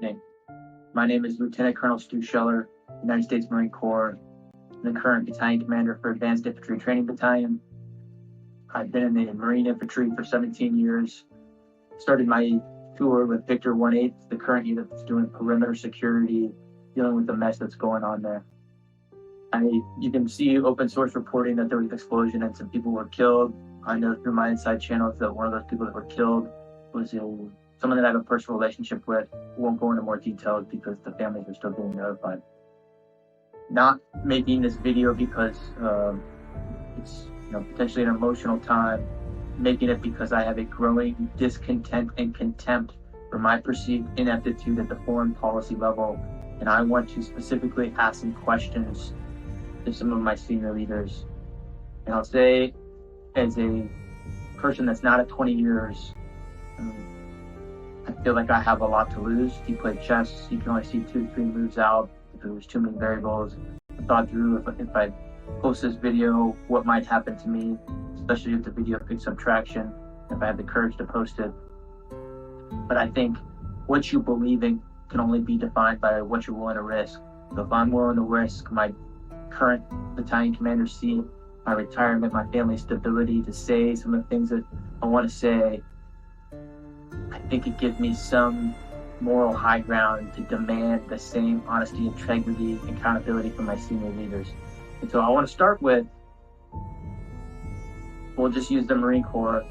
evening. My name is Lieutenant Colonel Stu Scheller, United States Marine Corps, the current battalion commander for Advanced Infantry Training Battalion. I've been in the Marine Infantry for 17 years. Started my tour with Victor 1/8, the current unit that's doing perimeter security, dealing with the mess that's going on there. You can see open source reporting that there was an explosion and some people were killed. I know through my inside channels that one of those people that were killed was someone that I have a personal relationship with. Won't go into more details because the families are still being notified. Not making this video because it's potentially an emotional time. Making it because I have a growing discontent and contempt for my perceived ineptitude at the foreign policy level, and I want to specifically ask some questions to some of my senior leaders. And I'll say, as a person that's not at 20 years, I feel like I have a lot to lose. If you play chess, you can only see 2-3 moves out. If there was too many variables, I thought through if I post this video, what might happen to me, especially if the video picks up traction, if I have the courage to post it. But I think what you believe in can only be defined by what you're willing to risk. So if I'm willing to risk my current battalion commander seat, my retirement, my family's stability, to say some of the things that I want to say, I think it gives me some moral high ground to demand the same honesty, integrity, and accountability from my senior leaders. And so I want to start with, we'll just use the Marine Corps.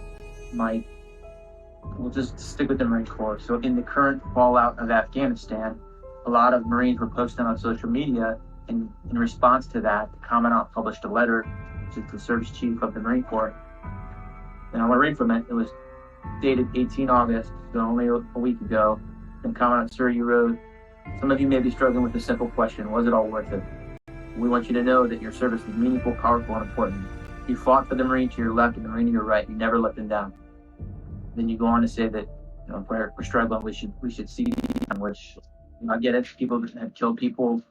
We'll just stick with the Marine Corps. So in the current fallout of Afghanistan, a lot of Marines were posting on social media, and in response to that, the Commandant published a letter to the service chief of the Marine Corps. And I want to read from it. It was dated 18 August, so only a week ago. And Commandant, sir, you wrote, "Some of you may be struggling with the simple question, was it all worth it? We want you to know that your service is meaningful, powerful, and important. You fought for the Marine to your left and the Marine to your right. You never let them down." Then you go on to say that if we're struggling, we should see, which I get it. People have killed people.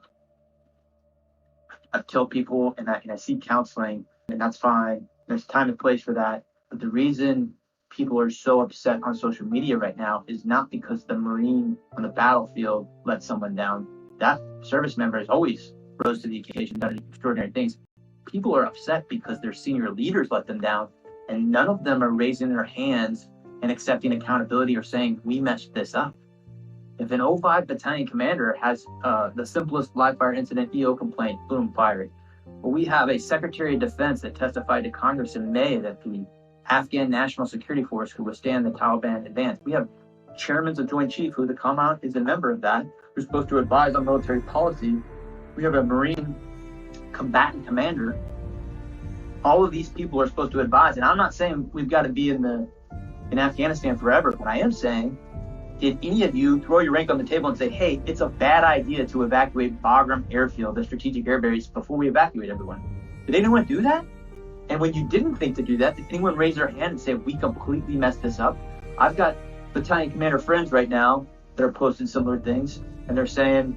I've killed people, and I seek counseling, and that's fine. There's time and place for that. But the reason people are so upset on social media right now is not because the Marine on the battlefield let someone down. That service member has always rose to the occasion, done extraordinary things. People are upset because their senior leaders let them down, and none of them are raising their hands and accepting accountability or saying, we messed this up. If an 05 battalion commander has the simplest live fire incident EO complaint, boom, fire it. But we have a Secretary of Defense that testified to Congress in May that the Afghan National Security Force could withstand the Taliban advance. We have chairmen of Joint Chief, who the Commandant is a member of that, who's supposed to advise on military policy. We have a Marine combatant commander. All of these people are supposed to advise, and I'm not saying we've got to be in Afghanistan forever, but I am saying, did any of you throw your rank on the table and say, hey, it's a bad idea to evacuate Bagram Airfield, the strategic air base, before we evacuate everyone? Did anyone do that? And when you didn't think to do that, did anyone raise their hand and say, we completely messed this up? I've got battalion commander friends right now that are posting similar things, and they're saying,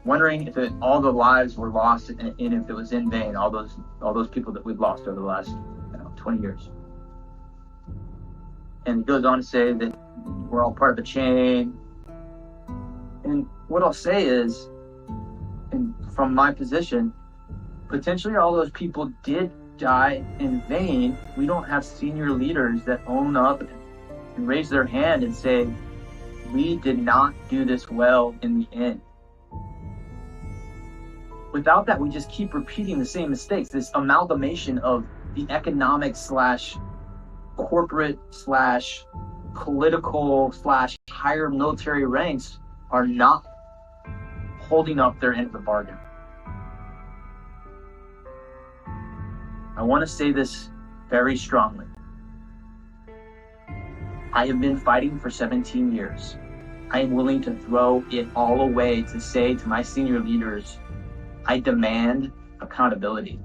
wondering if all the lives were lost and if it was in vain, all those people that we've lost over the last 20 years. And it goes on to say that we're all part of a chain. And what I'll say is, and from my position, potentially all those people did die in vain. We don't have senior leaders that own up and raise their hand and say, we did not do this well in the end. Without that, we just keep repeating the same mistakes. This amalgamation of the economic / corporate / political / higher military ranks are not holding up their end of the bargain. I want to say this very strongly. I have been fighting for 17 years. I am willing to throw it all away to say to my senior leaders, I demand accountability.